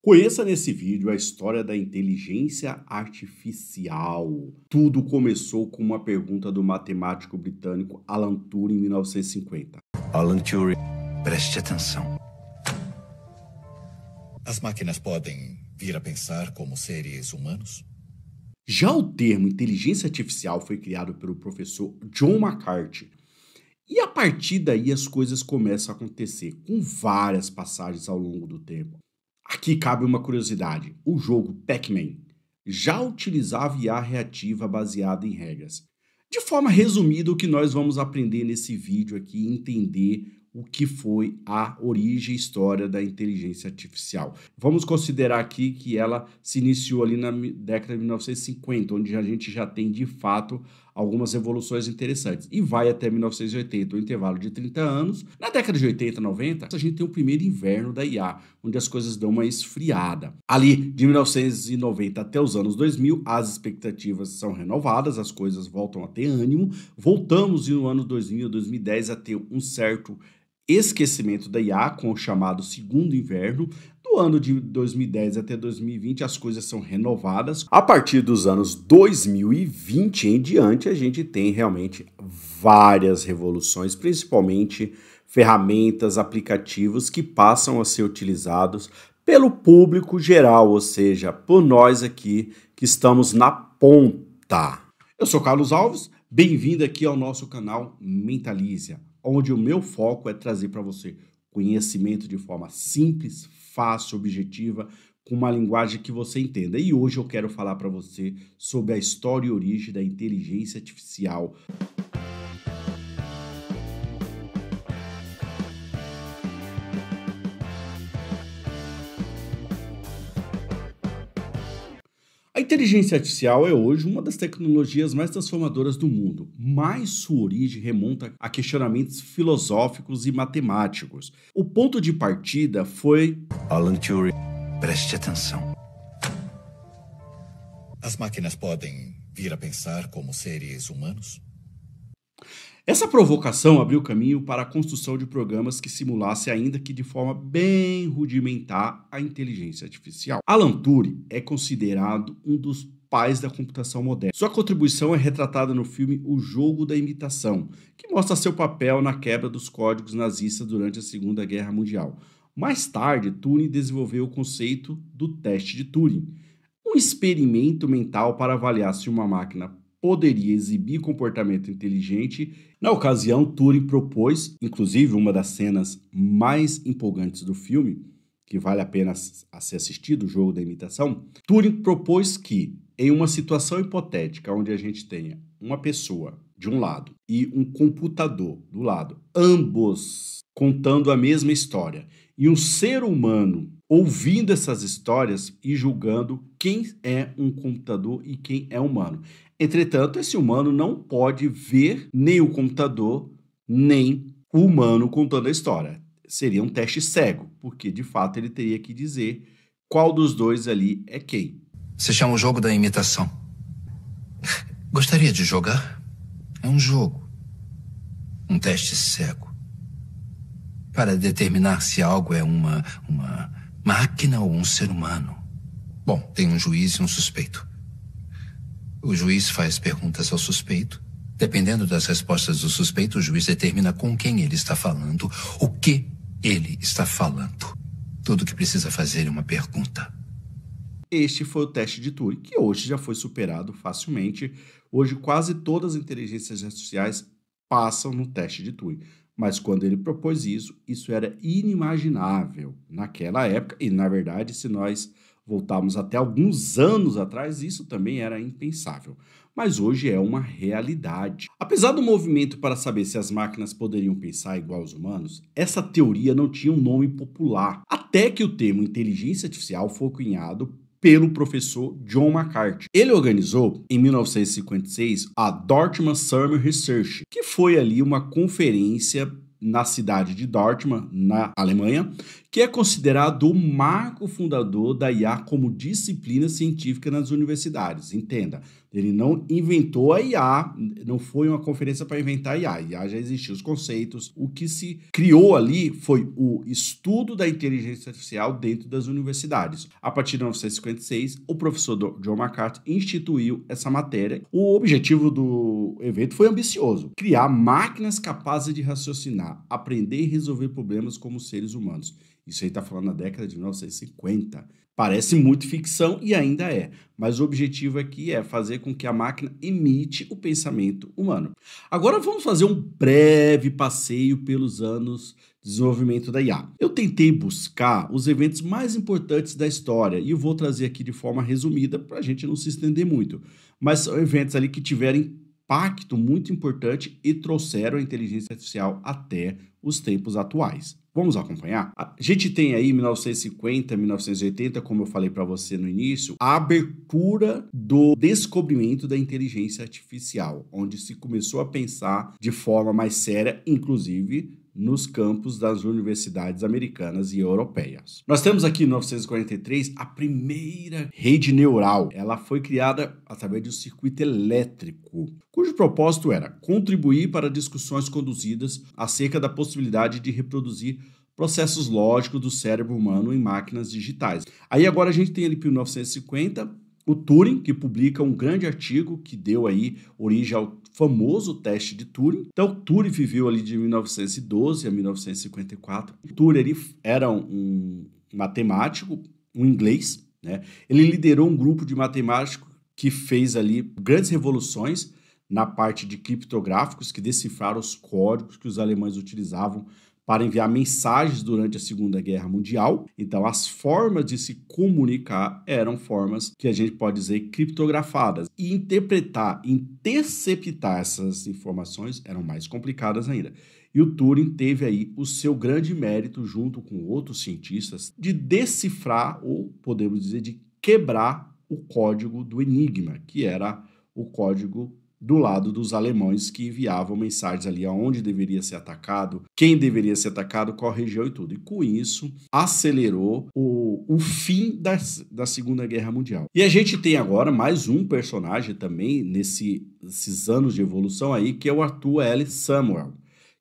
Conheça nesse vídeo a história da inteligência artificial. Tudo começou com uma pergunta do matemático britânico Alan Turing em 1950. Alan Turing, preste atenção. As máquinas podem vir a pensar como seres humanos? Já o termo inteligência artificial foi criado pelo professor John McCarthy. E a partir daí as coisas começam a acontecer, com várias passagens ao longo do tempo. Aqui cabe uma curiosidade: o jogo Pac-Man já utilizava IA reativa baseada em regras. De forma resumida, o que nós vamos aprender nesse vídeo aqui é entender o que foi a origem e história da inteligência artificial. Vamos considerar aqui que ela se iniciou ali na década de 1950, onde a gente já tem de fato algumas evoluções interessantes. E vai até 1980, um intervalo de 30 anos. Na década de 80, 90, a gente tem o primeiro inverno da IA, onde as coisas dão uma esfriada. Ali, de 1990 até os anos 2000, as expectativas são renovadas, as coisas voltam a ter ânimo. Voltamos no ano 2000, 2010 a ter um certo esquecimento da IA com o chamado segundo inverno. Do ano de 2010 até 2020 as coisas são renovadas. A partir dos anos 2020 em diante a gente tem realmente várias revoluções, principalmente ferramentas, aplicativos que passam a ser utilizados pelo público geral, ou seja, por nós aqui que estamos na ponta. Eu sou Carlos Alves, bem-vindo aqui ao nosso canal Mentalizia, onde o meu foco é trazer para você conhecimento de forma simples, fácil, objetiva, com uma linguagem que você entenda. E hoje eu quero falar para você sobre a história e origem da inteligência artificial. A inteligência artificial é hoje uma das tecnologias mais transformadoras do mundo, mas sua origem remonta a questionamentos filosóficos e matemáticos. O ponto de partida foi... Alan Turing, preste atenção. As máquinas podem vir a pensar como seres humanos? Essa provocação abriu caminho para a construção de programas que simulassem, ainda que de forma bem rudimentar, a inteligência artificial. Alan Turing é considerado um dos pais da computação moderna. Sua contribuição é retratada no filme O Jogo da Imitação, que mostra seu papel na quebra dos códigos nazistas durante a Segunda Guerra Mundial. Mais tarde, Turing desenvolveu o conceito do teste de Turing, um experimento mental para avaliar se uma máquina poderia exibir comportamento inteligente. Na ocasião, Turing propôs, inclusive uma das cenas mais empolgantes do filme, que vale a pena a ser assistido, O Jogo da Imitação, Turing propôs que, em uma situação hipotética onde a gente tenha uma pessoa de um lado e um computador do lado, ambos contando a mesma história, e um ser humano ouvindo essas histórias e julgando quem é um computador e quem é humano. Entretanto, esse humano não pode ver nem o computador, nem o humano contando a história. Seria um teste cego, porque de fato ele teria que dizer qual dos dois ali é quem. Se chama O Jogo da Imitação. Gostaria de jogar? É um jogo. Um teste cego. Para determinar se algo é uma máquina ou um ser humano. Bom, tem um juiz e um suspeito. O juiz faz perguntas ao suspeito. Dependendo das respostas do suspeito, o juiz determina com quem ele está falando, o que ele está falando. Tudo que precisa fazer é uma pergunta. Este foi o teste de Turing, que hoje já foi superado facilmente. Hoje quase todas as inteligências artificiais passam no teste de Turing. Mas quando ele propôs isso era inimaginável naquela época. E, na verdade, se nós voltarmos até alguns anos atrás, isso também era impensável. Mas hoje é uma realidade. Apesar do movimento para saber se as máquinas poderiam pensar igual aos humanos, essa teoria não tinha um nome popular. Até que o termo inteligência artificial foi cunhado pelo professor John McCarthy. Ele organizou, em 1956, a Dartmouth Summer Research, que foi ali uma conferência na cidade de Dartmouth, na Alemanha, que é considerado o marco fundador da IA como disciplina científica nas universidades. Entenda, ele não inventou a IA, não foi uma conferência para inventar a IA. A IA já existia, os conceitos. O que se criou ali foi o estudo da inteligência artificial dentro das universidades. A partir de 1956, o professor John McCarthy instituiu essa matéria. O objetivo do evento foi ambicioso: criar máquinas capazes de raciocinar, aprender e resolver problemas como seres humanos. Isso aí está falando na década de 1950. Parece muito ficção e ainda é, mas o objetivo aqui é fazer com que a máquina imite o pensamento humano. Agora vamos fazer um breve passeio pelos anos de desenvolvimento da IA. Eu tentei buscar os eventos mais importantes da história e eu vou trazer aqui de forma resumida para a gente não se estender muito, mas são eventos ali que tiveram impacto muito importante e trouxeram a inteligência artificial até os tempos atuais. Vamos acompanhar? A gente tem aí 1950, 1980, como eu falei para você no início, a abertura do descobrimento da inteligência artificial, onde se começou a pensar de forma mais séria, inclusive nos campos das universidades americanas e europeias. Nós temos aqui em 1943 a primeira rede neural. Ela foi criada através de um circuito elétrico, cujo propósito era contribuir para discussões conduzidas acerca da possibilidade de reproduzir processos lógicos do cérebro humano em máquinas digitais. Aí agora a gente tem ali para 1950 o Turing, que publica um grande artigo que deu aí origem ao famoso teste de Turing. Então, Turing viveu ali de 1912 a 1954. O Turing ele era um matemático, um inglês, né? Ele liderou um grupo de matemáticos que fez ali grandes revoluções na parte de criptográficos, que decifraram os códigos que os alemães utilizavam para enviar mensagens durante a Segunda Guerra Mundial. Então, as formas de se comunicar eram formas que a gente pode dizer criptografadas. E interpretar, interceptar essas informações eram mais complicadas ainda. E o Turing teve aí o seu grande mérito, junto com outros cientistas, de decifrar, ou podemos dizer, de quebrar o código do Enigma, que era o código do lado dos alemães que enviavam mensagens ali aonde deveria ser atacado, quem deveria ser atacado, qual região e tudo. E com isso, acelerou o fim da Segunda Guerra Mundial. E a gente tem agora mais um personagem também nesses anos de evolução aí, que é o Arthur L. Samuel.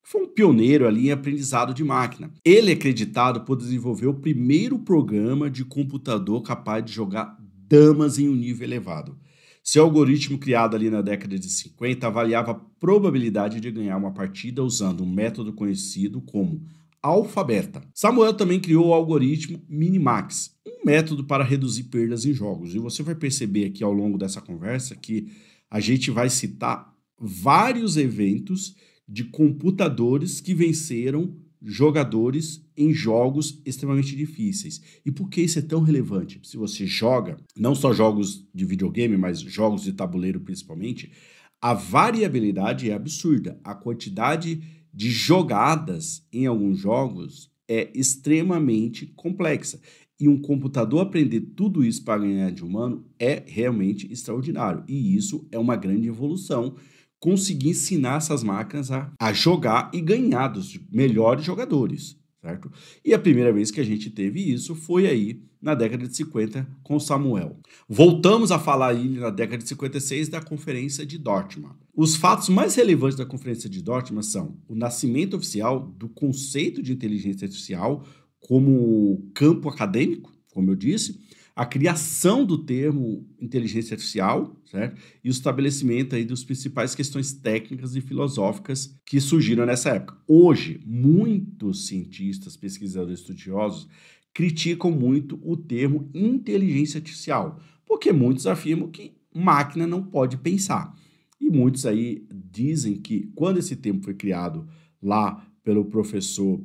Foi um pioneiro ali em aprendizado de máquina. Ele é acreditado por desenvolver o primeiro programa de computador capaz de jogar damas em um nível elevado. Seu algoritmo, criado ali na década de 50, avaliava a probabilidade de ganhar uma partida usando um método conhecido como alfabeta. Samuel também criou o algoritmo Minimax, um método para reduzir perdas em jogos. E você vai perceber aqui ao longo dessa conversa que a gente vai citar vários eventos de computadores que venceram jogadores em jogos extremamente difíceis. E por que isso é tão relevante? Se você joga, não só jogos de videogame, mas jogos de tabuleiro principalmente, a variabilidade é absurda. A quantidade de jogadas em alguns jogos é extremamente complexa. E um computador aprender tudo isso para ganhar de humano é realmente extraordinário. E isso é uma grande evolução. Conseguir ensinar essas máquinas a jogar e ganhar dos melhores jogadores, certo? E a primeira vez que a gente teve isso foi aí na década de 50 com Samuel. Voltamos a falar aí na década de 56 da Conferência de Dortmund. Os fatos mais relevantes da Conferência de Dortmund são o nascimento oficial do conceito de inteligência artificial como campo acadêmico, como eu disse, a criação do termo inteligência artificial, certo? E o estabelecimento aí das principais questões técnicas e filosóficas que surgiram nessa época. Hoje, muitos cientistas, pesquisadores, estudiosos criticam muito o termo inteligência artificial, porque muitos afirmam que máquina não pode pensar. E muitos aí dizem que quando esse termo foi criado lá pelo professor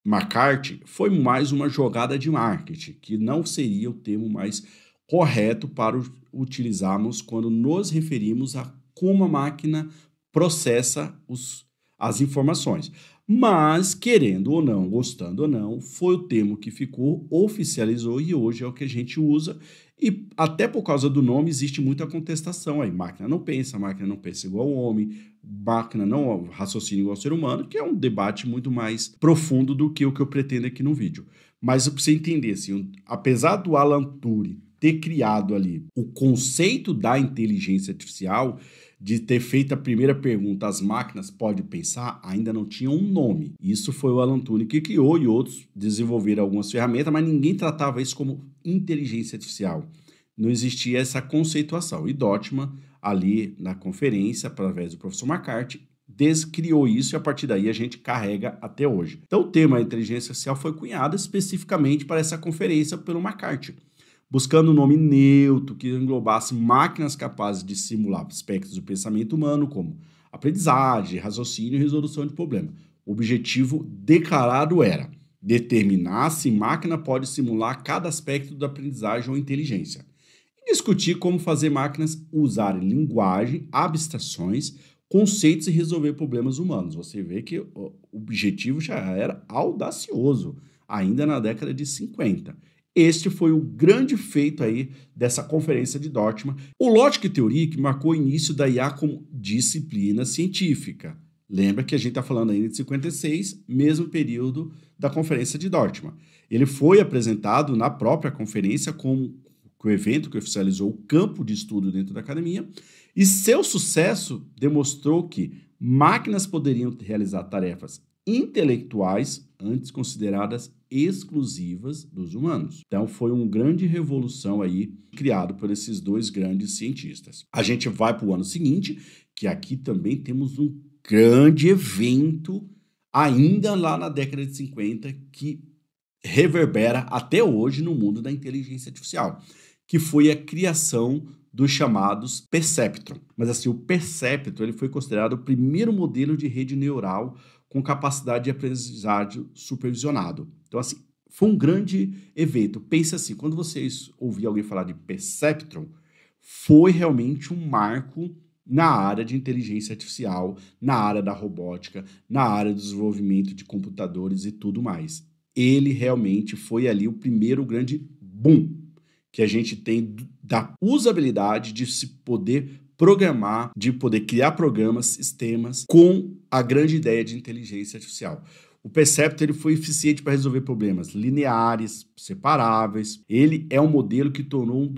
McCarthy, foi mais uma jogada de marketing, que não seria o termo mais correto para utilizarmos quando nos referimos a como a máquina processa as informações. Mas, querendo ou não, gostando ou não, foi o termo que ficou, oficializou e hoje é o que a gente usa. E até por causa do nome existe muita contestação aí. Máquina não pensa igual ao homem, máquina não raciocina igual ao ser humano, que é um debate muito mais profundo do que o que eu pretendo aqui no vídeo. Mas para você entender, assim, apesar do Alan Turing ter criado ali o conceito da inteligência artificial, de ter feito a primeira pergunta, as máquinas podem pensar, ainda não tinha um nome. Isso foi o Alan Turing que criou e outros desenvolveram algumas ferramentas, mas ninguém tratava isso como inteligência artificial. Não existia essa conceituação. E Dortman, ali na conferência, através do professor McCarthy, descriou isso e a partir daí a gente carrega até hoje. Então o termo inteligência artificial foi cunhado especificamente para essa conferência pelo McCarthy, buscando um nome neutro que englobasse máquinas capazes de simular aspectos do pensamento humano, como aprendizagem, raciocínio e resolução de problemas. O objetivo declarado era determinar se máquina pode simular cada aspecto da aprendizagem ou inteligência, e discutir como fazer máquinas usarem linguagem, abstrações, conceitos e resolver problemas humanos. Você vê que o objetivo já era audacioso, ainda na década de 50. Este foi o grande feito aí dessa conferência de Dortman. O Logic Theory que marcou o início da IA como disciplina científica. Lembra que a gente está falando ainda de 56, mesmo período da conferência de Dortman. Ele foi apresentado na própria conferência como o evento que oficializou o campo de estudo dentro da academia, e seu sucesso demonstrou que máquinas poderiam realizar tarefas intelectuais antes consideradas exclusivas dos humanos. Então foi uma grande revolução aí criado por esses dois grandes cientistas. A gente vai para o ano seguinte, que aqui também temos um grande evento ainda lá na década de 50 que reverbera até hoje no mundo da inteligência artificial, que foi a criação dos chamados perceptron. Mas assim, o perceptron ele foi considerado o primeiro modelo de rede neural com capacidade de aprendizagem supervisionado. Então assim, foi um grande evento. Pensa assim, quando vocês ouvirem alguém falar de perceptron, foi realmente um marco na área de inteligência artificial, na área da robótica, na área do desenvolvimento de computadores e tudo mais. Ele realmente foi ali o primeiro grande boom que a gente tem da usabilidade de se poder programar, de poder criar programas, sistemas, com a grande ideia de inteligência artificial. O Perceptron ele foi eficiente para resolver problemas lineares, separáveis. Ele é um modelo que tornou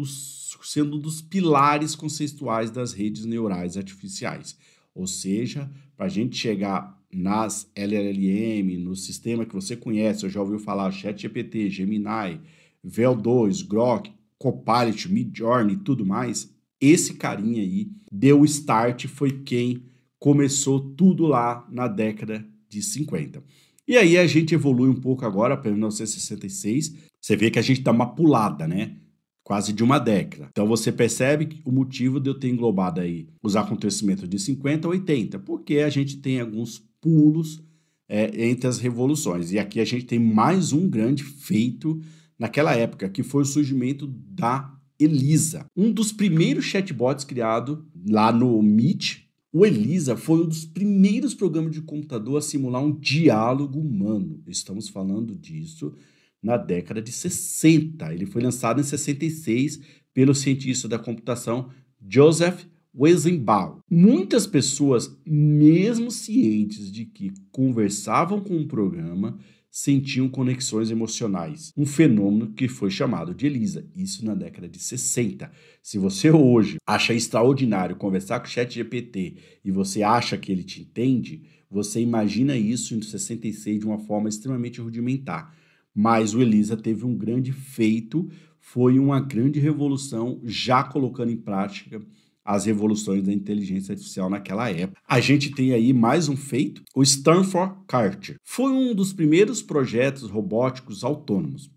sendo um dos pilares conceituais das redes neurais artificiais. Ou seja, para a gente chegar nas LLM, no sistema que você conhece, eu já ouviu falar ChatGPT, Gemini, VEL2, Grok, Copilot, Midjourney e tudo mais, esse carinha aí deu o start, foi quem começou tudo lá na década de 50. E aí a gente evolui um pouco agora para 1966, você vê que a gente dá uma pulada, né? Quase de uma década. Então você percebe que o motivo de eu ter englobado aí os acontecimentos de 50 a 80, porque a gente tem alguns pulos entre as revoluções. E aqui a gente tem mais um grande feito naquela época, que foi o surgimento da Elisa. Um dos primeiros chatbots criado lá no Meet, o Elisa foi um dos primeiros programas de computador a simular um diálogo humano. Estamos falando disso na década de 60. Ele foi lançado em 66 pelo cientista da computação Joseph Weizenbaum. Muitas pessoas, mesmo cientes de que conversavam com um programa, sentiam conexões emocionais, um fenômeno que foi chamado de Elisa, isso na década de 60. Se você hoje acha extraordinário conversar com o ChatGPT e você acha que ele te entende, você imagina isso em 66 de uma forma extremamente rudimentar. Mas o Elisa teve um grande feito, foi uma grande revolução, já colocando em prática as revoluções da inteligência artificial naquela época. A gente tem aí mais um feito, o Stanford Kart. Foi um dos primeiros projetos robóticos autônomos.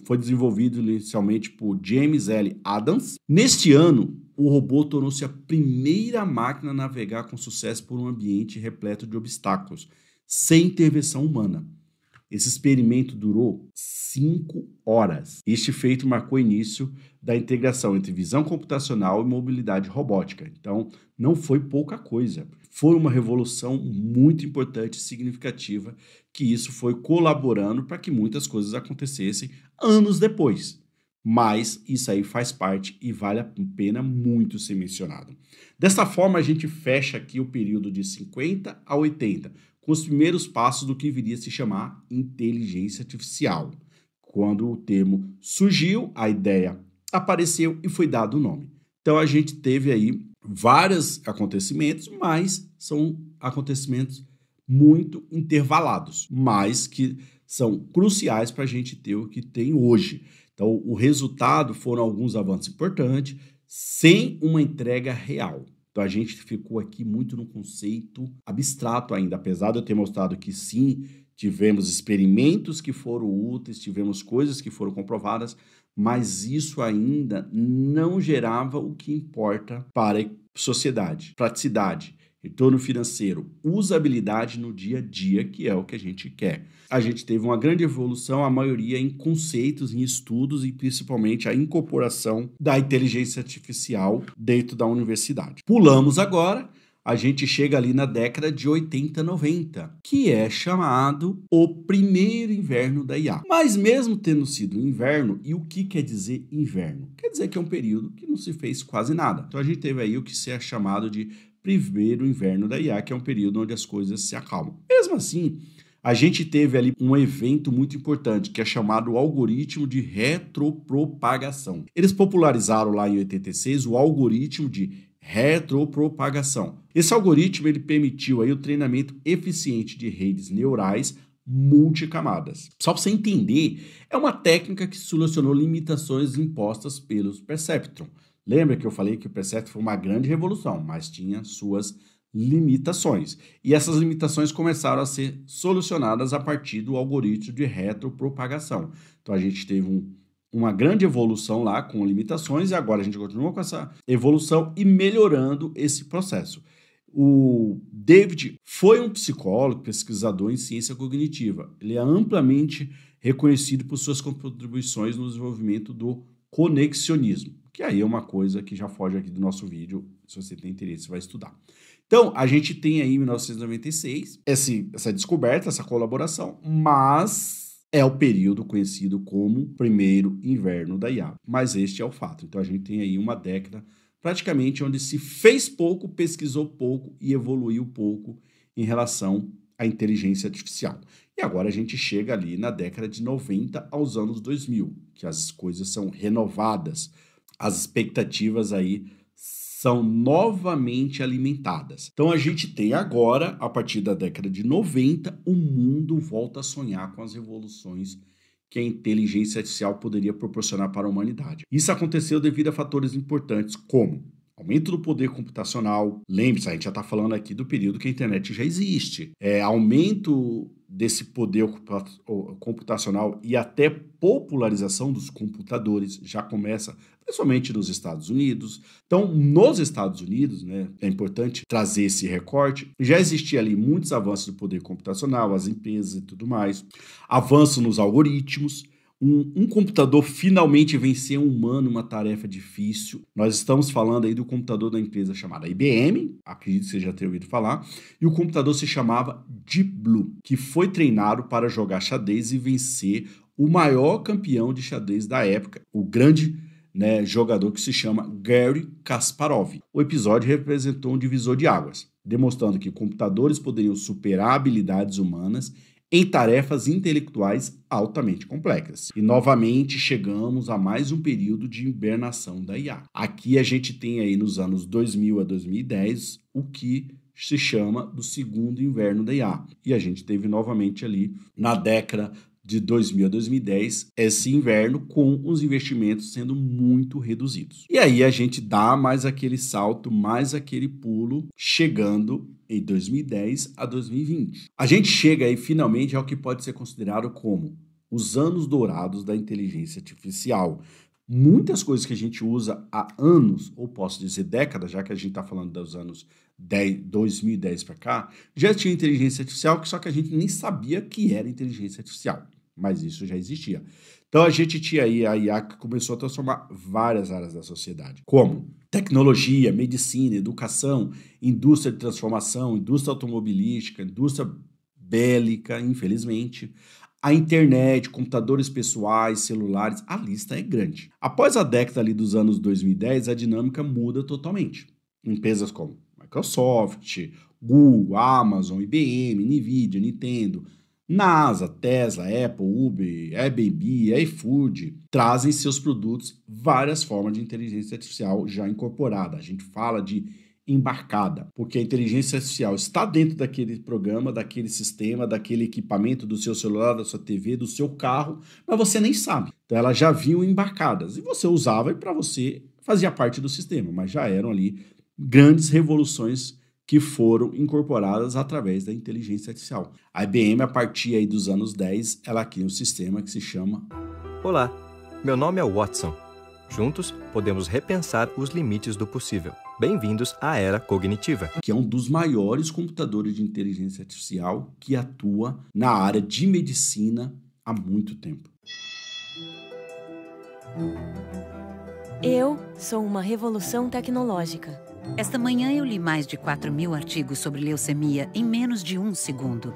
Foi desenvolvido inicialmente por James L. Adams. Neste ano, o robô tornou-se a primeira máquina a navegar com sucesso por um ambiente repleto de obstáculos, sem intervenção humana. Esse experimento durou 5 horas. Este feito marcou o início da integração entre visão computacional e mobilidade robótica. Então, não foi pouca coisa. Foi uma revolução muito importante e significativa que isso foi colaborando para que muitas coisas acontecessem anos depois. Mas isso aí faz parte e vale a pena muito ser mencionado. Dessa forma, a gente fecha aqui o período de 50 a 80, com os primeiros passos do que viria a se chamar inteligência artificial, Quando o termo surgiu, a ideia apareceu e foi dado o nome. Então a gente teve aí vários acontecimentos, mas são acontecimentos muito intervalados, mas que são cruciais para a gente ter o que tem hoje. Então o resultado foram alguns avanços importantes, sem uma entrega real. Então a gente ficou aqui muito no conceito abstrato ainda, apesar de eu ter mostrado que sim, tivemos experimentos que foram úteis, tivemos coisas que foram comprovadas, mas isso ainda não gerava o que importa para a sociedade. Praticidade, retorno financeiro, usabilidade no dia a dia, que é o que a gente quer. A gente teve uma grande evolução, a maioria em conceitos, em estudos e principalmente a incorporação da inteligência artificial dentro da universidade. Pulamos agora, a gente chega ali na década de 80, 90, que é chamado o primeiro inverno da IA. Mas mesmo tendo sido inverno, e o que quer dizer inverno? Quer dizer que é um período que não se fez quase nada. Então a gente teve aí o que é chamado de primeiro inverno da IA, que é um período onde as coisas se acalmam. Mesmo assim, a gente teve ali um evento muito importante, que é chamado algoritmo de retropropagação. Eles popularizaram lá em 86 o algoritmo de retropropagação. Esse algoritmo ele permitiu aí o treinamento eficiente de redes neurais multicamadas. Só para você entender, é uma técnica que solucionou limitações impostas pelos perceptron. Lembra que eu falei que o perceptron foi uma grande revolução, mas tinha suas limitações. E essas limitações começaram a ser solucionadas a partir do algoritmo de retropropagação. Então a gente teve uma grande evolução lá com limitações e agora a gente continua com essa evolução e melhorando esse processo. O David foi um psicólogo, pesquisador em ciência cognitiva. Ele é amplamente reconhecido por suas contribuições no desenvolvimento do conexionismo, que aí é uma coisa que já foge aqui do nosso vídeo, se você tem interesse, você vai estudar. Então, a gente tem aí em 1996 essa descoberta, essa colaboração, mas é o período conhecido como primeiro inverno da IA. Mas este é o fato. Então, a gente tem aí uma década praticamente onde se fez pouco, pesquisou pouco e evoluiu pouco em relação à inteligência artificial. E agora a gente chega ali na década de 90 aos anos 2000, que as coisas são renovadas, as expectativas aí são novamente alimentadas. Então a gente tem agora, a partir da década de 90, o mundo volta a sonhar com as revoluções que a inteligência artificial poderia proporcionar para a humanidade. Isso aconteceu devido a fatores importantes como aumento do poder computacional. Lembre-se, a gente já está falando aqui do período que a internet já existe. Aumento desse poder computacional e até popularização dos computadores já começa principalmente nos Estados Unidos. Então, nos Estados Unidos, né, é importante trazer esse recorte, já existia ali muitos avanços do poder computacional, as empresas e tudo mais, avanço nos algoritmos, um computador finalmente venceu um humano em uma tarefa difícil. Nós estamos falando aí do computador da empresa chamada IBM, acredito que você já tenha ouvido falar, e o computador se chamava Deep Blue, que foi treinado para jogar xadrez e vencer o maior campeão de xadrez da época, o grande jogador que se chama Garry Kasparov. O episódio representou um divisor de águas, demonstrando que computadores poderiam superar habilidades humanas em tarefas intelectuais altamente complexas. E novamente chegamos a mais um período de hibernação da IA. Aqui a gente tem aí nos anos 2000 a 2010 o que se chama do segundo inverno da IA. E a gente teve novamente ali na década de 2000 a 2010 esse inverno com os investimentos sendo muito reduzidos. E aí a gente dá mais aquele salto, mais aquele pulo, chegando em 2010 a 2020. A gente chega aí finalmente ao que pode ser considerado como os anos dourados da inteligência artificial. Muitas coisas que a gente usa há anos, ou posso dizer décadas, já que a gente está falando dos anos 2010 para cá, já tinha inteligência artificial, só que a gente nem sabia que era inteligência artificial. Mas isso já existia. Então a gente tinha aí a IA que começou a transformar várias áreas da sociedade, como tecnologia, medicina, educação, indústria de transformação, indústria automobilística, indústria bélica, infelizmente, a internet, computadores pessoais, celulares, a lista é grande. Após a década ali dos anos 2010, a dinâmica muda totalmente. Empresas como Microsoft, Google, Amazon, IBM, Nvidia, Nintendo, NASA, Tesla, Apple, Uber, Airbnb, iFood trazem seus produtos várias formas de inteligência artificial já incorporada. A gente fala de embarcada, porque a inteligência artificial está dentro daquele programa, daquele sistema, daquele equipamento do seu celular, da sua TV, do seu carro, mas você nem sabe. Então elas já vinham embarcadas e você usava e para você fazia parte do sistema, mas já eram ali grandes revoluções que foram incorporadas através da inteligência artificial. A IBM, a partir aí dos anos 10, ela cria um sistema que se chama... Olá, meu nome é Watson. Juntos, podemos repensar os limites do possível. Bem-vindos à Era Cognitiva. Que é um dos maiores computadores de inteligência artificial que atua na área de medicina há muito tempo. Eu sou uma revolução tecnológica. Esta manhã eu li mais de 4.000 artigos sobre leucemia em menos de 1 segundo.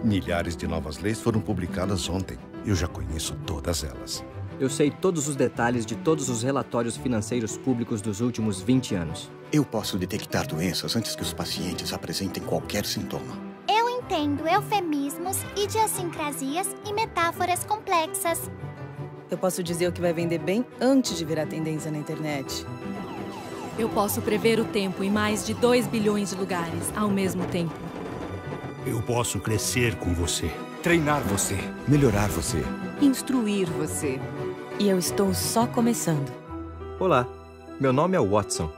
Milhares de novas leis foram publicadas ontem. Eu já conheço todas elas. Eu sei todos os detalhes de todos os relatórios financeiros públicos dos últimos 20 anos. Eu posso detectar doenças antes que os pacientes apresentem qualquer sintoma. Eu entendo eufemismos, idiosincrasias e metáforas complexas. Eu posso dizer o que vai vender bem antes de virar tendência na internet. Eu posso prever o tempo em mais de 2 bilhões de lugares ao mesmo tempo. Eu posso crescer com você. Treinar você. Melhorar você. Instruir você. E eu estou só começando. Olá, meu nome é Watson.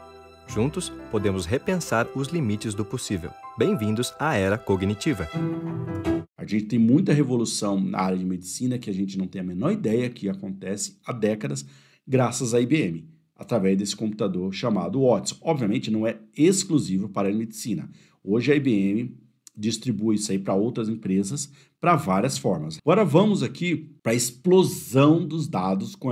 Juntos, podemos repensar os limites do possível. Bem-vindos à Era Cognitiva. A gente tem muita revolução na área de medicina que a gente não tem a menor ideia que acontece há décadas, graças à IBM, através desse computador chamado Watson. Obviamente, não é exclusivo para a medicina. Hoje a IBM distribui isso aí para outras empresas, para várias formas. Agora vamos aqui para a explosão dos dados com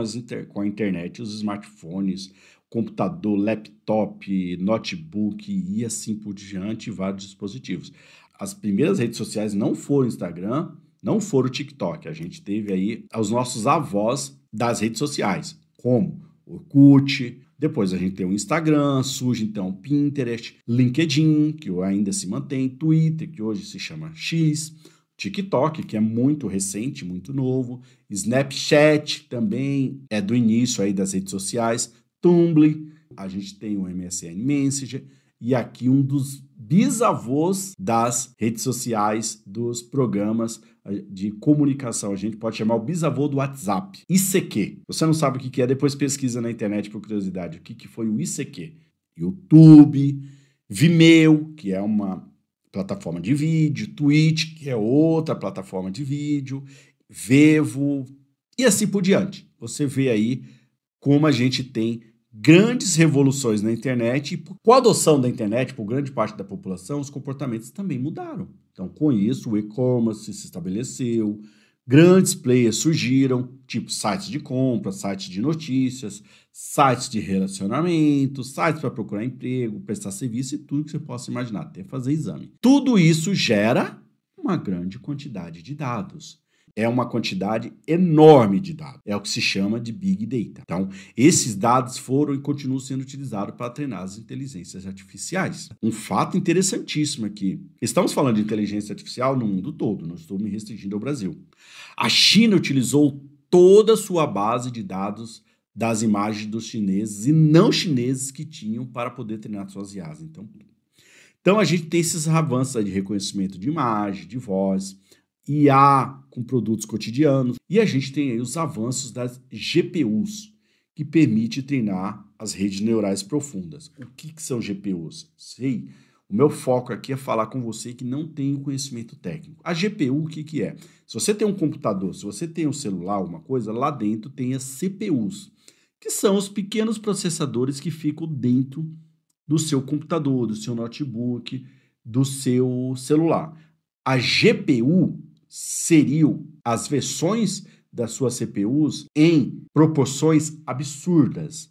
a internet, os smartphones, computador, laptop, notebook e assim por diante, vários dispositivos. As primeiras redes sociais não foram o Instagram, não foram o TikTok. A gente teve aí os nossos avós das redes sociais, como Orkut. Depois a gente tem o Instagram, surge então o Pinterest, LinkedIn, que ainda se mantém, Twitter, que hoje se chama X, TikTok, que é muito recente, muito novo, Snapchat também é do início aí das redes sociais, Tumblr, a gente tem o MSN Messenger e aqui um dos bisavôs das redes sociais, dos programas de comunicação. A gente pode chamar o bisavô do WhatsApp. ICQ. Você não sabe o que é, depois pesquisa na internet por curiosidade. O que foi o ICQ? YouTube, Vimeo, que é uma plataforma de vídeo, Twitch, que é outra plataforma de vídeo, Vevo e assim por diante. Você vê aí como a gente tem grandes revoluções na internet e com a adoção da internet por grande parte da população, os comportamentos também mudaram. Então, com isso, o e-commerce se estabeleceu, grandes players surgiram, tipo sites de compra, sites de notícias, sites de relacionamento, sites para procurar emprego, prestar serviço e tudo que você possa imaginar, até fazer exame. Tudo isso gera uma grande quantidade de dados. É uma quantidade enorme de dados. É o que se chama de Big Data. Então, esses dados foram e continuam sendo utilizados para treinar as inteligências artificiais. Um fato interessantíssimo aqui. Estamos falando de inteligência artificial no mundo todo, não estou me restringindo ao Brasil. A China utilizou toda a sua base de dados das imagens dos chineses e não chineses que tinham para poder treinar suas IAs. Então a gente tem esses avanços de reconhecimento de imagem, de voz, IA com produtos cotidianos. E a gente tem aí os avanços das GPUs, que permite treinar as redes neurais profundas. O que são GPUs? Sei, o meu foco aqui é falar com você que não tem o conhecimento técnico. A GPU, o que é? Se você tem um computador, se você tem um celular, alguma coisa, lá dentro tem as CPUs, que são os pequenos processadores que ficam dentro do seu computador, do seu notebook, do seu celular. A GPU seriam as versões das suas CPUs em proporções absurdas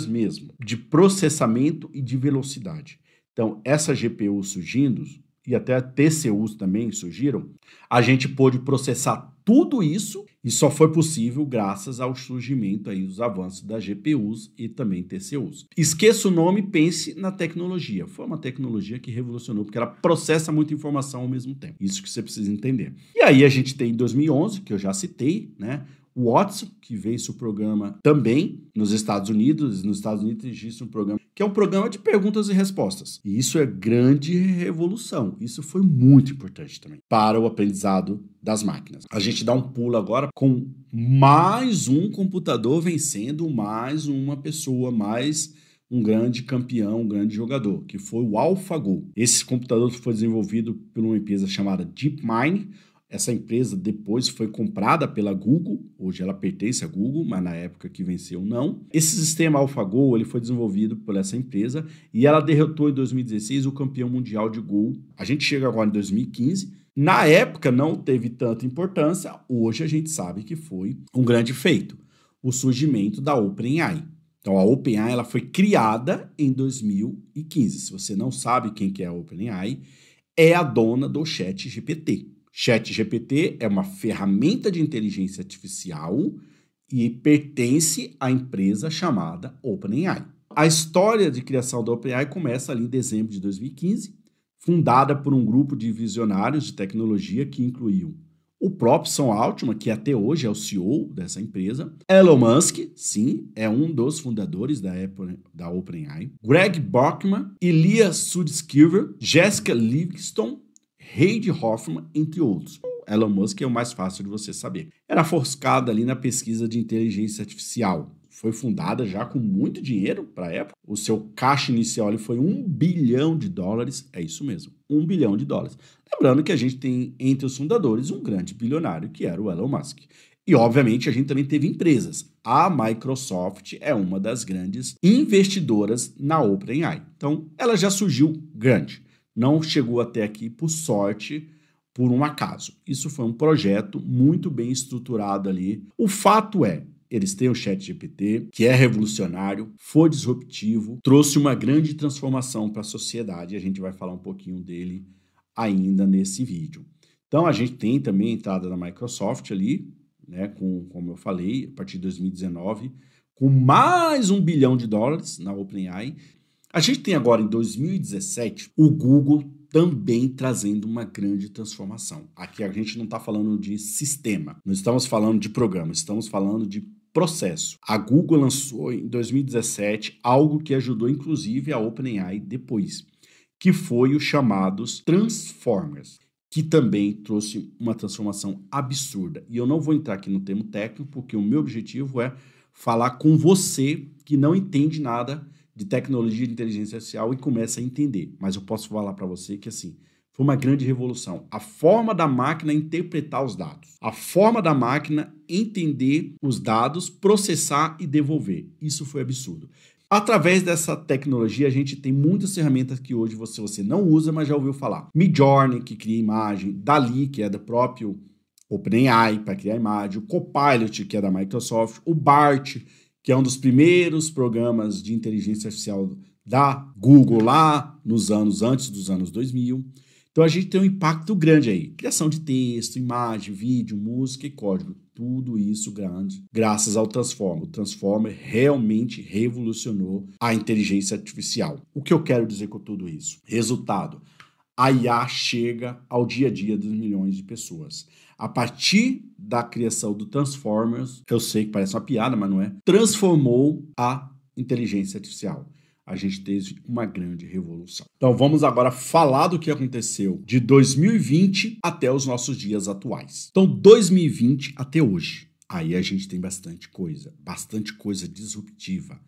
mesmo, de processamento e de velocidade. Então, essa GPU surgindo, e até TCUs também surgiram, a gente pôde processar tudo isso E só foi possível graças ao surgimento aí dos avanços das GPUs e também TCUs. Esqueça o nome, pense na tecnologia. Foi uma tecnologia que revolucionou, porque ela processa muita informação ao mesmo tempo. Isso que você precisa entender. E aí a gente tem em 2011, que eu já citei, né? O Watson, que vence o programa também nos Estados Unidos. Nos Estados Unidos existe um programa que é um programa de perguntas e respostas. E isso é grande revolução. Isso foi muito importante também para o aprendizado das máquinas. A gente dá um pulo agora com mais um computador vencendo mais uma pessoa, mais um grande campeão, um grande jogador, que foi o AlphaGo. Esse computador foi desenvolvido por uma empresa chamada DeepMind. Essa empresa depois foi comprada pela Google, hoje ela pertence à Google, mas na época que venceu não. Esse sistema AlphaGo ele foi desenvolvido por essa empresa e ela derrotou em 2016 o campeão mundial de Go. A gente chega agora em 2015, na época não teve tanta importância, hoje a gente sabe que foi um grande feito, o surgimento da OpenAI. Então a OpenAI ela foi criada em 2015. Se você não sabe quem que é a OpenAI, é a dona do ChatGPT. ChatGPT é uma ferramenta de inteligência artificial e pertence à empresa chamada OpenAI. A história de criação da OpenAI começa ali em dezembro de 2015, fundada por um grupo de visionários de tecnologia que incluíam o próprio Sam Altman, que até hoje é o CEO dessa empresa, Elon Musk, sim, é um dos fundadores da OpenAI, Greg Brockman, Ilya Sutskever, Jessica Livingston, Reid Hoffman, entre outros. Elon Musk é o mais fácil de você saber. Era forcada ali na pesquisa de inteligência artificial. Foi fundada já com muito dinheiro para a época. O seu caixa inicial ali foi $1 bilhão. É isso mesmo, $1 bilhão. Lembrando que a gente tem entre os fundadores um grande bilionário que era o Elon Musk. E, obviamente, a gente também teve empresas. A Microsoft é uma das grandes investidoras na OpenAI. Então, ela já surgiu grande. Não chegou até aqui por sorte, por um acaso. Isso foi um projeto muito bem estruturado ali. O fato é, eles têm o ChatGPT, que é revolucionário, foi disruptivo, trouxe uma grande transformação para a sociedade. A gente vai falar um pouquinho dele ainda nesse vídeo. Então, a gente tem também a entrada da Microsoft ali, né, como eu falei, a partir de 2019, com mais $1 bilhão na OpenAI. A gente tem agora, em 2017, o Google também trazendo uma grande transformação. Aqui a gente não está falando de sistema, não estamos falando de programa, estamos falando de processo. A Google lançou em 2017 algo que ajudou inclusive a OpenAI depois, que foi os chamados Transformers, que também trouxe uma transformação absurda. E eu não vou entrar aqui no termo técnico, porque o meu objetivo é falar com você que não entende nada de tecnologia de inteligência artificial e começa a entender. Mas eu posso falar para você que, assim, foi uma grande revolução. A forma da máquina interpretar os dados. A forma da máquina entender os dados, processar e devolver. Isso foi absurdo. Através dessa tecnologia, a gente tem muitas ferramentas que hoje você não usa, mas já ouviu falar. Midjourney, que cria imagem. DALL-E, que é do próprio OpenAI, para criar imagem. O Copilot, que é da Microsoft. O BART, que é um dos primeiros programas de inteligência artificial da Google lá nos anos antes dos anos 2000. Então a gente tem um impacto grande aí. Criação de texto, imagem, vídeo, música e código. Tudo isso grande graças ao Transformer. O Transformer realmente revolucionou a inteligência artificial. O que eu quero dizer com tudo isso? Resultado. A IA chega ao dia a dia dos milhões de pessoas. A partir da criação do Transformers, eu sei que parece uma piada, mas não é, transformou a inteligência artificial. A gente teve uma grande revolução. Então vamos agora falar do que aconteceu de 2020 até os nossos dias atuais. Então 2020 até hoje. Aí a gente tem bastante coisa disruptiva.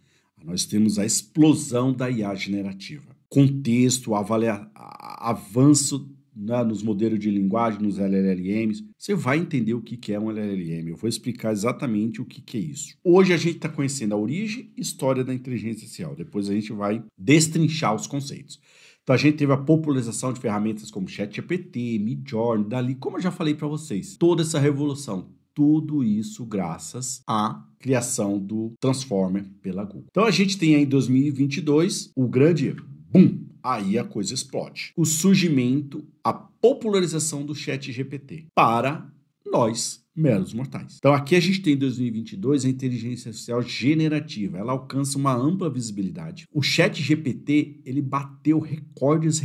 Nós temos a explosão da IA generativa. Contexto, avanço, né, nos modelos de linguagem, nos LLMs. Você vai entender o que é um LLM. Eu vou explicar exatamente o que é isso. Hoje a gente está conhecendo a origem e história da inteligência artificial. Depois a gente vai destrinchar os conceitos. Então a gente teve a popularização de ferramentas como ChatGPT, Midjourney, DALL-E, como eu já falei para vocês. Toda essa revolução. Tudo isso graças à criação do Transformer pela Google. Então a gente tem aí em 2022 o grande boom. Aí a coisa explode. O surgimento, a popularização do ChatGPT para nós meros mortais. Então aqui a gente tem em 2022 a inteligência artificial generativa. Ela alcança uma ampla visibilidade. O ChatGPT, ele bateu recordes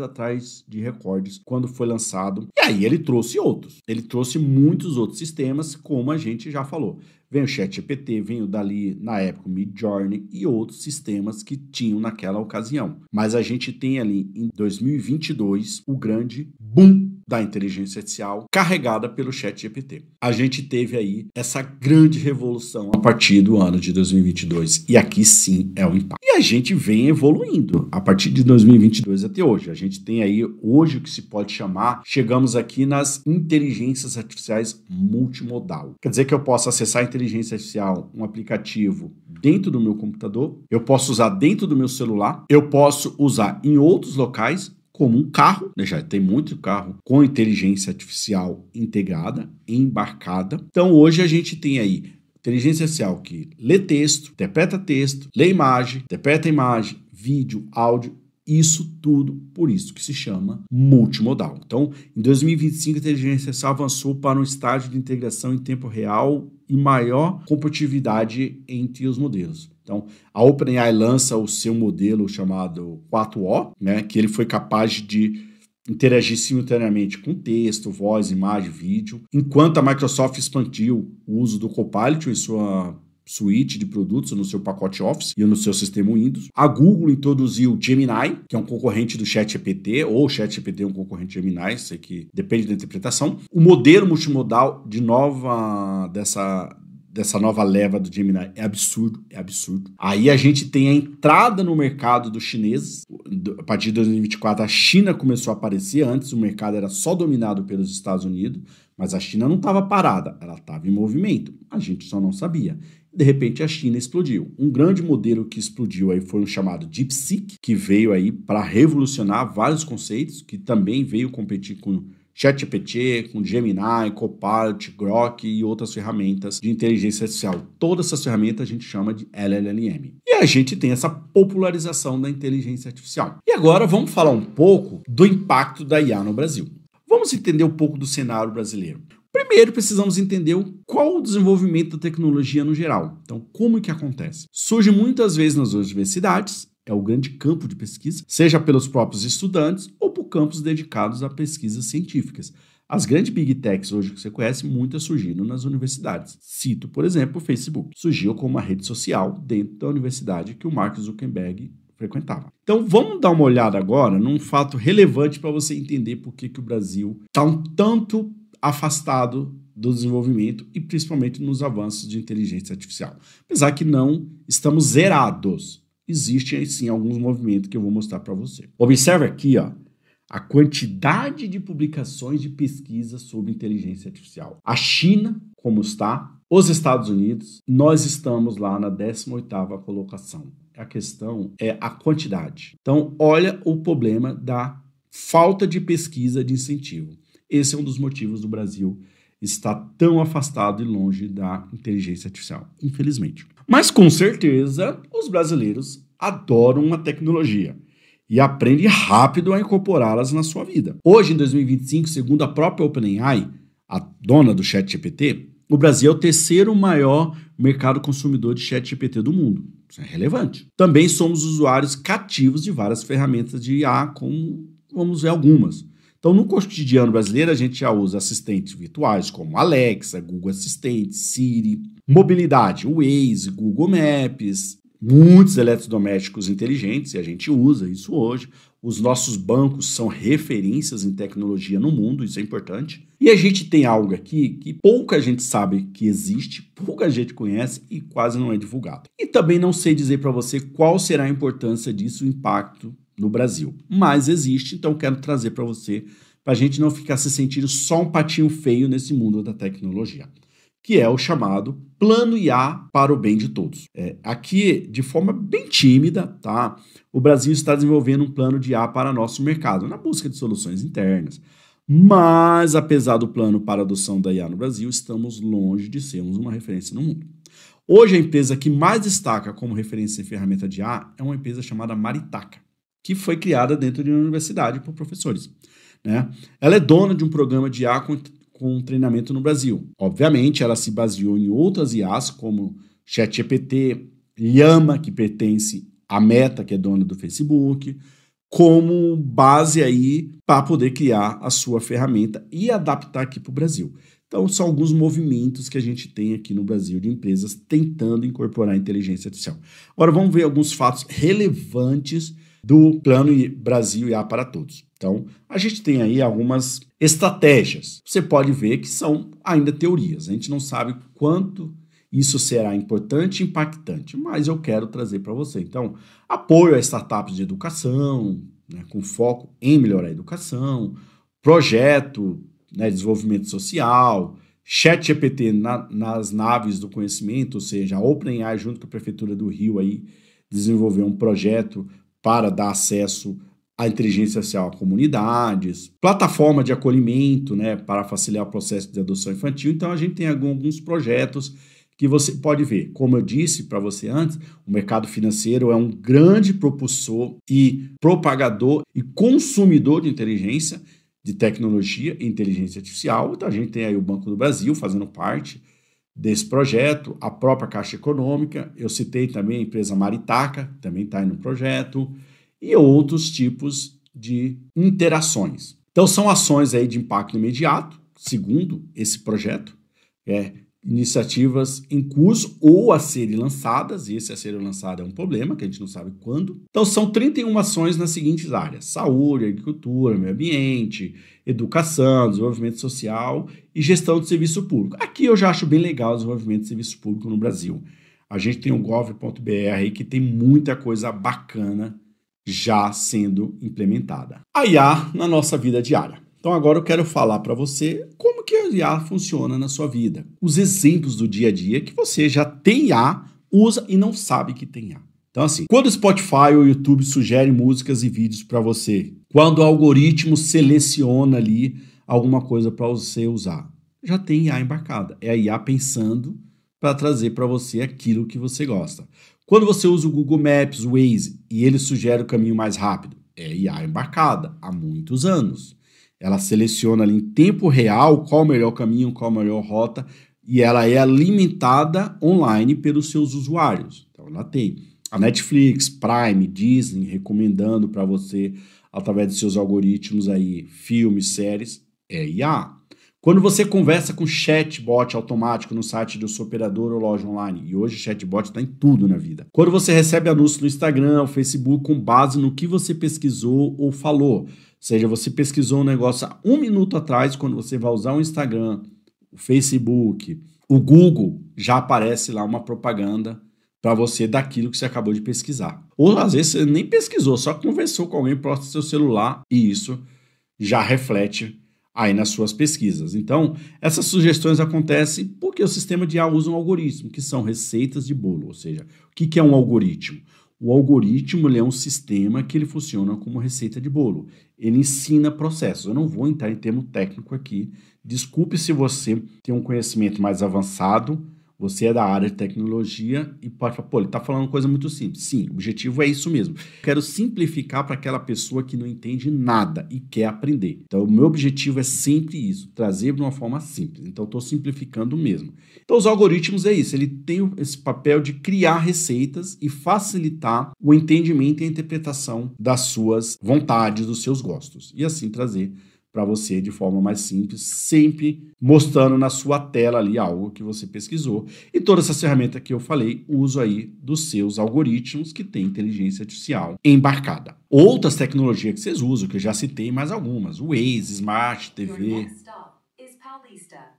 atrás de recordes quando foi lançado. E aí ele trouxe outros. Ele trouxe muitos outros sistemas, como a gente já falou. Vem o ChatGPT, vem o Dali, na época o Midjourney e outros sistemas que tinham naquela ocasião. Mas a gente tem ali em 2022 o grande boom da inteligência artificial carregada pelo ChatGPT. A gente teve aí essa grande revolução a partir do ano de 2022 e aqui sim é o impacto. E a gente vem evoluindo a partir de 2022 até hoje. A gente tem aí hoje o que se pode chamar, chegamos aqui nas inteligências artificiais multimodal. Quer dizer que eu posso acessar a inteligência artificial, um aplicativo dentro do meu computador, eu posso usar dentro do meu celular, eu posso usar em outros locais, como um carro, né? Já tem muito carro com inteligência artificial integrada, embarcada. Então hoje a gente tem aí inteligência artificial que lê texto, lê imagem, interpreta imagem, vídeo, áudio, isso tudo por isso que se chama multimodal. Então, em 2025, a inteligência artificial avançou para um estágio de integração em tempo real e maior competitividade entre os modelos. Então, a OpenAI lança o seu modelo chamado 4O, né, que ele foi capaz de interagir simultaneamente com texto, voz, imagem, vídeo, enquanto a Microsoft expandiu o uso do Copilot em sua suite de produtos no seu pacote Office e no seu sistema Windows. A Google introduziu o Gemini, que é um concorrente do ChatGPT, ou o ChatGPT é um concorrente do Gemini, sei que depende da interpretação. O modelo multimodal dessa nova leva do Gemini é absurdo. Aí a gente tem a entrada no mercado dos chineses. A partir de 2024, a China começou a aparecer. Antes o mercado era só dominado pelos Estados Unidos, mas a China não estava parada, ela estava em movimento. A gente só não sabia. De repente a China explodiu. Um grande modelo que explodiu aí foi um chamado DeepSeek, que veio aí para revolucionar vários conceitos, que também veio competir com ChatGPT, com Gemini, Copilot, Grok e outras ferramentas de inteligência artificial. Todas essas ferramentas a gente chama de LLM. E a gente tem essa popularização da inteligência artificial. E agora vamos falar um pouco do impacto da IA no Brasil. Vamos entender um pouco do cenário brasileiro. Primeiro, precisamos entender qual o desenvolvimento da tecnologia no geral. Então, como que acontece? Surge muitas vezes nas universidades, é o grande campo de pesquisa, seja pelos próprios estudantes ou por campos dedicados a pesquisas científicas. As grandes Big Techs hoje que você conhece, muitas surgiram nas universidades. Cito, por exemplo, o Facebook. Surgiu como uma rede social dentro da universidade que o Mark Zuckerberg frequentava. Então vamos dar uma olhada agora num fato relevante para você entender por que o Brasil está um tanto afastado do desenvolvimento e principalmente nos avanços de inteligência artificial. Apesar que não estamos zerados. Existem sim alguns movimentos que eu vou mostrar para você. Observe aqui, ó, a quantidade de publicações de pesquisa sobre inteligência artificial. A China, como está, os Estados Unidos, nós estamos lá na 18ª colocação. A questão é a quantidade. Então, olha o problema da falta de pesquisa de incentivo. Esse é um dos motivos do Brasil estar tão afastado e longe da inteligência artificial, infelizmente. Mas, com certeza, os brasileiros adoram uma tecnologia e aprendem rápido a incorporá-las na sua vida. Hoje, em 2025, segundo a própria OpenAI, a dona do ChatGPT, o Brasil é o terceiro maior mercado consumidor de ChatGPT do mundo. Isso é relevante. Também somos usuários cativos de várias ferramentas de IA, como vamos ver algumas. Então, no cotidiano brasileiro, a gente já usa assistentes virtuais como Alexa, Google Assistente, Siri, mobilidade, Waze, Google Maps, muitos eletrodomésticos inteligentes, e a gente usa isso hoje. Os nossos bancos são referências em tecnologia no mundo, isso é importante. E a gente tem algo aqui que pouca gente sabe que existe, pouca gente conhece e quase não é divulgado. E também não sei dizer para você qual será a importância disso, o impacto no Brasil. Mas existe, então quero trazer para você, para a gente não ficar se sentindo só um patinho feio nesse mundo da tecnologia, que é o chamado Plano IA para o bem de todos. Aqui, de forma bem tímida, tá? O Brasil está desenvolvendo um plano de IA para nosso mercado, na busca de soluções internas. Mas, apesar do plano para a adoção da IA no Brasil, estamos longe de sermos uma referência no mundo. Hoje, a empresa que mais destaca como referência em ferramenta de IA é uma empresa chamada Maritaca, que foi criada dentro de uma universidade por professores, né? Ela é dona de um programa de IA com com treinamento no Brasil. Obviamente, ela se baseou em outras IAs, como ChatGPT, Llama, que pertence à Meta, que é dona do Facebook, como base aí para poder criar a sua ferramenta e adaptar aqui para o Brasil. Então, são alguns movimentos que a gente tem aqui no Brasil de empresas tentando incorporar a inteligência artificial. Agora, vamos ver alguns fatos relevantes do Plano Brasil IA para Todos. Então, a gente tem aí algumas estratégias. Você pode ver que são ainda teorias. A gente não sabe quanto isso será importante e impactante, mas eu quero trazer para você. Então, apoio a startups de educação, né, com foco em melhorar a educação, projeto, né, desenvolvimento social, ChatGPT nas naves do conhecimento, ou seja, a OpenAI junto com a Prefeitura do Rio aí desenvolveu um projeto para dar acesso à inteligência artificial a comunidades, plataforma de acolhimento, né, para facilitar o processo de adoção infantil. Então a gente tem alguns projetos que você pode ver. Como eu disse para você antes, o mercado financeiro é um grande propulsor e propagador e consumidor de inteligência, de tecnologia e inteligência artificial. Então a gente tem aí o Banco do Brasil fazendo parte desse projeto, a própria Caixa Econômica, eu citei também a empresa Maritaca, também está aí no projeto, e outros tipos de interações. Então são ações aí de impacto imediato, segundo esse projeto, iniciativas em curso ou a serem lançadas, e esse a serem lançado é um problema, que a gente não sabe quando. Então são 31 ações nas seguintes áreas: saúde, agricultura, meio ambiente, educação, desenvolvimento social e gestão de serviço público. Aqui eu já acho bem legal o desenvolvimento de serviço público no Brasil. A gente tem o gov.br aí que tem muita coisa bacana já sendo implementada. A IA na nossa vida diária. Então agora eu quero falar para você como que a IA funciona na sua vida. Os exemplos do dia a dia que você já tem IA, usa e não sabe que tem IA. Então assim, quando o Spotify ou o YouTube sugerem músicas e vídeos para você, quando o algoritmo seleciona ali alguma coisa para você usar, já tem IA embarcada. É a IA pensando para trazer para você aquilo que você gosta. Quando você usa o Google Maps, o Waze, e ele sugere o caminho mais rápido, é IA embarcada há muitos anos. Ela seleciona ali em tempo real qual o melhor caminho, qual a melhor rota, e ela é alimentada online pelos seus usuários. Então ela tem a Netflix, Prime, Disney recomendando para você, através de seus algoritmos aí, filmes, séries, é IA. Quando você conversa com chatbot automático no site do seu operador ou loja online, e hoje chatbot está em tudo na vida. Quando você recebe anúncio no Instagram, no Facebook, com base no que você pesquisou ou falou. Ou seja, você pesquisou um negócio há 1 minuto atrás, quando você vai usar o Instagram, o Facebook, o Google, já aparece lá uma propaganda para você daquilo que você acabou de pesquisar. Ou às vezes você nem pesquisou, só conversou com alguém próximo do seu celular e isso já reflete aí nas suas pesquisas. Então, essas sugestões acontecem porque o sistema de IA usa um algoritmo, que são receitas de bolo. Ou seja, o que é um algoritmo? O algoritmo ele é um sistema que ele funciona como receita de bolo. Ele ensina processos. Eu não vou entrar em termo técnico aqui. Desculpe se você tem um conhecimento mais avançado, você é da área de tecnologia e pode falar, pô, ele está falando uma coisa muito simples. Sim, o objetivo é isso mesmo. Quero simplificar para aquela pessoa que não entende nada e quer aprender. Então, o meu objetivo é sempre isso, trazer de uma forma simples. Então, estou simplificando mesmo. Então, os algoritmos é isso. Ele tem esse papel de criar receitas e facilitar o entendimento e a interpretação das suas vontades, dos seus gostos. E assim trazer para você de forma mais simples, sempre mostrando na sua tela ali algo que você pesquisou. E toda essa ferramenta que eu falei, uso aí dos seus algoritmos que tem inteligência artificial embarcada. Outras tecnologias que vocês usam, que eu já citei mais algumas, Waze, Smart TV,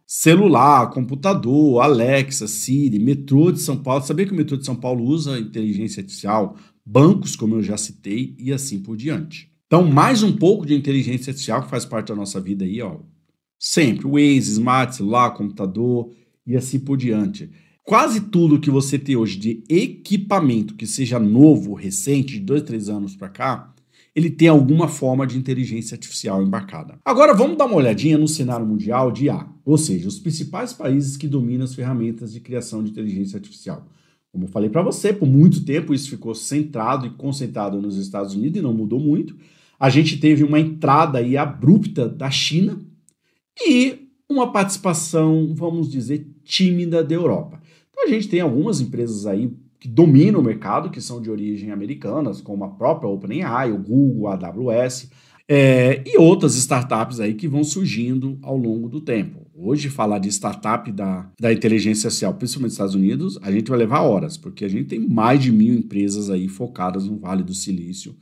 celular, computador, Alexa, Siri, metrô de São Paulo. Sabia que o metrô de São Paulo usa inteligência artificial? Bancos, como eu já citei, e assim por diante. Então, mais um pouco de inteligência artificial que faz parte da nossa vida aí, ó. Sempre, Waze, Smart, celular, computador e assim por diante. Quase tudo que você tem hoje de equipamento que seja novo, recente, de 2, 3 anos para cá, ele tem alguma forma de inteligência artificial embarcada. Agora, vamos dar uma olhadinha no cenário mundial de IA, ou seja, os principais países que dominam as ferramentas de criação de inteligência artificial. Como eu falei para você, por muito tempo isso ficou centrado e concentrado nos Estados Unidos e não mudou muito. A gente teve uma entrada aí abrupta da China e uma participação, vamos dizer, tímida da Europa. Então a gente tem algumas empresas aí que dominam o mercado, que são de origem americanas, como a própria OpenAI, o Google, a AWS, e outras startups aí que vão surgindo ao longo do tempo. Hoje, falar de startup da inteligência artificial, principalmente nos Estados Unidos, a gente vai levar horas, porque a gente tem mais de 1.000 empresas aí focadas no Vale do Silício,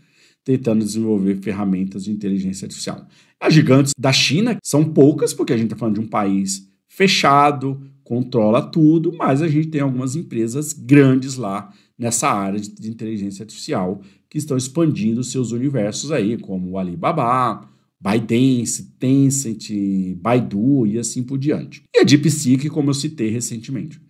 tentando desenvolver ferramentas de inteligência artificial. As gigantes da China são poucas, porque a gente está falando de um país fechado, controla tudo, mas a gente tem algumas empresas grandes lá nessa área de inteligência artificial que estão expandindo seus universos aí, como o Alibaba, ByteDance, Tencent, Baidu e assim por diante. E a DeepSeek, como eu citei recentemente.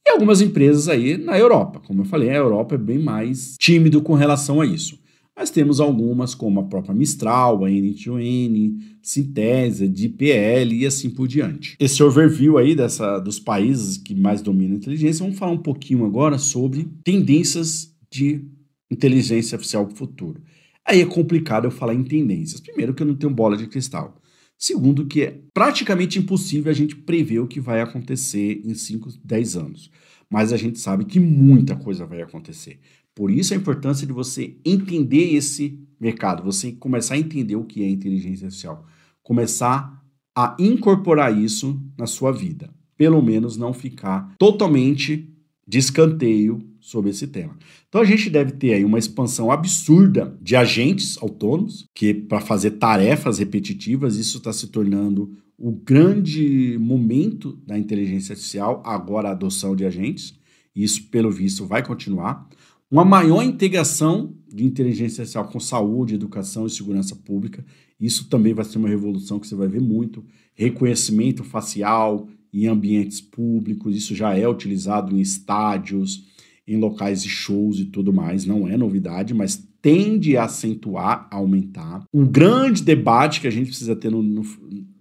E algumas empresas aí na Europa. Como eu falei, a Europa é bem mais tímido com relação a isso. Mas temos algumas como a própria Mistral, a N2N, Synthesa, DeepL e assim por diante. Esse overview aí dos países que mais dominam a inteligência, vamos falar um pouquinho agora sobre tendências de inteligência artificial para o futuro. Aí é complicado eu falar em tendências. Primeiro, que eu não tenho bola de cristal. Segundo, que é praticamente impossível a gente prever o que vai acontecer em 5, 10 anos. Mas a gente sabe que muita coisa vai acontecer. Por isso a importância de você entender esse mercado, você começar a entender o que é inteligência artificial, começar a incorporar isso na sua vida, pelo menos não ficar totalmente de escanteio sobre esse tema. Então a gente deve ter aí uma expansão absurda de agentes autônomos, que para fazer tarefas repetitivas, isso está se tornando o grande momento da inteligência artificial, agora a adoção de agentes, isso pelo visto vai continuar. Uma maior integração de inteligência artificial com saúde, educação e segurança pública. Isso também vai ser uma revolução que você vai ver muito. Reconhecimento facial em ambientes públicos, isso já é utilizado em estádios, em locais de shows e tudo mais. Não é novidade, mas tende a acentuar, a aumentar. Um grande debate que a gente precisa ter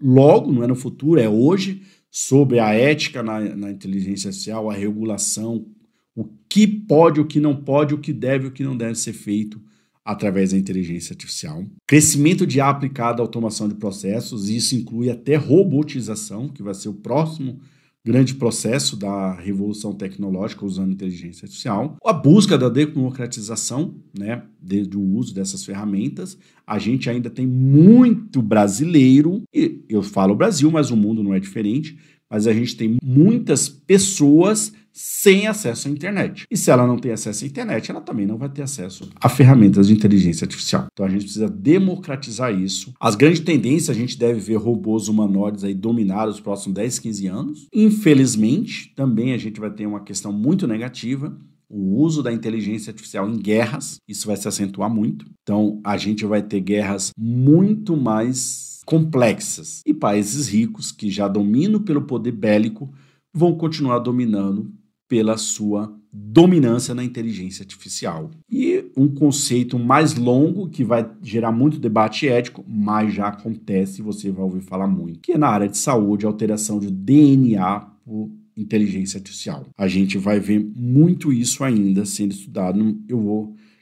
logo, não é no futuro, é hoje, sobre a ética na inteligência artificial, a regulação, o que pode, o que não pode, o que deve, o que não deve ser feito através da inteligência artificial. Crescimento de IA aplicado à automação de processos, e isso inclui até robotização, que vai ser o próximo grande processo da revolução tecnológica usando inteligência artificial. A busca da democratização, né, do uso dessas ferramentas. A gente ainda tem muito brasileiro, e eu falo Brasil, mas o mundo não é diferente, mas a gente tem muitas pessoas sem acesso à internet. E se ela não tem acesso à internet, ela também não vai ter acesso a ferramentas de inteligência artificial. Então a gente precisa democratizar isso. As grandes tendências, a gente deve ver robôs humanoides aí dominar os próximos 10, 15 anos. Infelizmente, também a gente vai ter uma questão muito negativa, o uso da inteligência artificial em guerras. Isso vai se acentuar muito. Então a gente vai ter guerras muito mais complexas. E países ricos, que já dominam pelo poder bélico, vão continuar dominando pela sua dominância na inteligência artificial. E um conceito mais longo, que vai gerar muito debate ético, mas já acontece, você vai ouvir falar muito, que é na área de saúde, alteração de DNA por inteligência artificial. A gente vai ver muito isso ainda sendo estudado.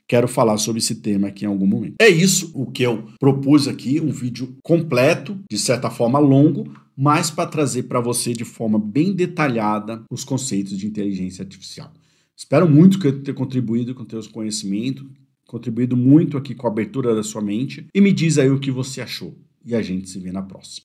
Quero falar sobre esse tema aqui em algum momento. É isso o que eu propus aqui, um vídeo completo, de certa forma longo, mas para trazer para você de forma bem detalhada os conceitos de inteligência artificial. Espero muito que eu tenha contribuído com o teu conhecimento, contribuído muito aqui com a abertura da sua mente, e me diz aí o que você achou. E a gente se vê na próxima.